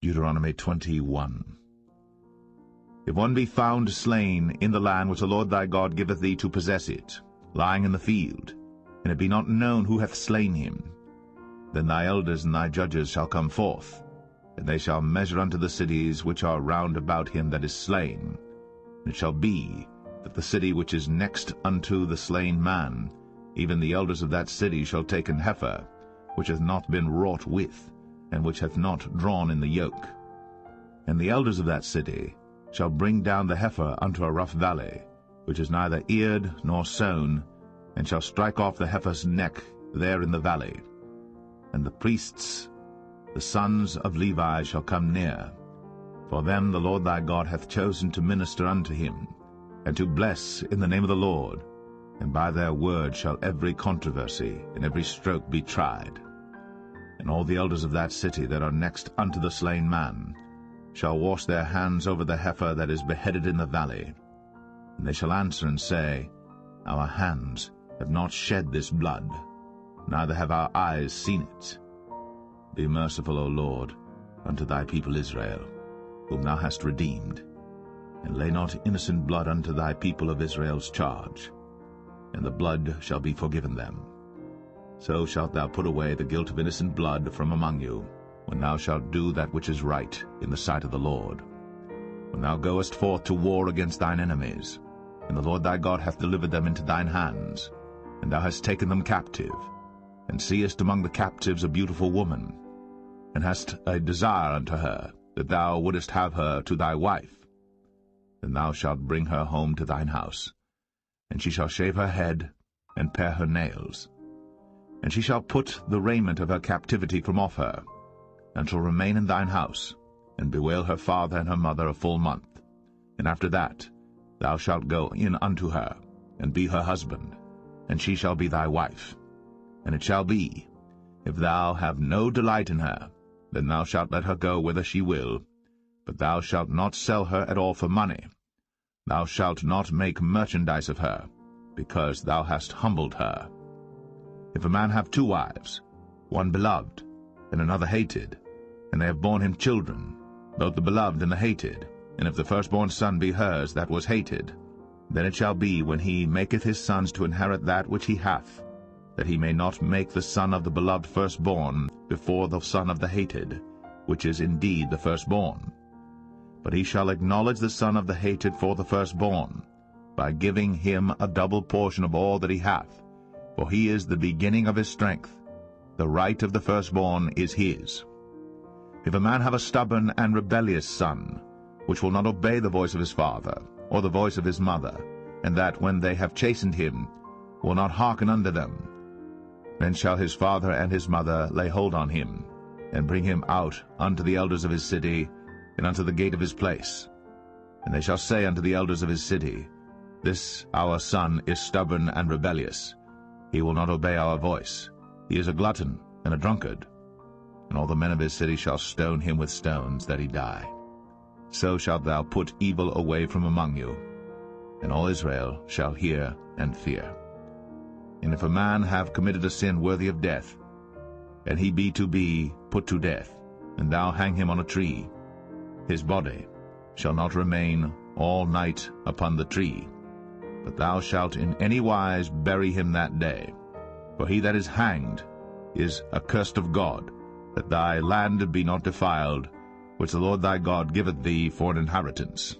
Deuteronomy 21. If one be found slain in the land which the Lord thy God giveth thee to possess it, lying in the field, and it be not known who hath slain him, then thy elders and thy judges shall come forth, and they shall measure unto the cities which are round about him that is slain. And it shall be that the city which is next unto the slain man, even the elders of that city shall take an heifer, which hath not been wrought with, and which hath not drawn in the yoke. And the elders of that city shall bring down the heifer unto a rough valley, which is neither eared nor sown, and shall strike off the heifer's neck there in the valley. And the priests, the sons of Levi, shall come near, for them the Lord thy God hath chosen to minister unto him, and to bless in the name of the Lord, and by their word shall every controversy and every stroke be tried. And all the elders of that city that are next unto the slain man shall wash their hands over the heifer that is beheaded in the valley. And they shall answer and say, Our hands have not shed this blood, neither have our eyes seen it. Be merciful, O Lord, unto thy people Israel, whom thou hast redeemed, and lay not innocent blood unto thy people of Israel's charge, and the blood shall be forgiven them. So shalt thou put away the guilt of innocent blood from among you, when thou shalt do that which is right in the sight of the Lord. When thou goest forth to war against thine enemies, and the Lord thy God hath delivered them into thine hands, and thou hast taken them captive, and seest among the captives a beautiful woman, and hast a desire unto her, that thou wouldest have her to thy wife, then thou shalt bring her home to thine house, and she shall shave her head, and pare her nails. And she shall put the raiment of her captivity from off her, and shall remain in thine house, and bewail her father and her mother a full month. And after that thou shalt go in unto her, and be her husband, and she shall be thy wife. And it shall be, if thou have no delight in her, then thou shalt let her go whither she will, but thou shalt not sell her at all for money. Thou shalt not make merchandise of her, because thou hast humbled her. If a man have 2 wives, one beloved, and another hated, and they have borne him children, both the beloved and the hated, and if the firstborn son be hers that was hated, then it shall be, when he maketh his sons to inherit that which he hath, that he may not make the son of the beloved firstborn before the son of the hated, which is indeed the firstborn. But he shall acknowledge the son of the hated for the firstborn, by giving him a double portion of all that he hath, for he is the beginning of his strength. The right of the firstborn is his. If a man have a stubborn and rebellious son, which will not obey the voice of his father, or the voice of his mother, and that, when they have chastened him, will not hearken unto them, then shall his father and his mother lay hold on him, and bring him out unto the elders of his city, and unto the gate of his place. And they shall say unto the elders of his city, This our son is stubborn and rebellious. He will not obey our voice. He is a glutton and a drunkard. And all the men of his city shall stone him with stones, that he die. So shalt thou put evil away from among you, and all Israel shall hear and fear. And if a man have committed a sin worthy of death, and he be to be put to death, and thou hang him on a tree, his body shall not remain all night upon the tree, but thou shalt in any wise bury him that day. For he that is hanged is accursed of God, that thy land be not defiled, which the Lord thy God giveth thee for an inheritance.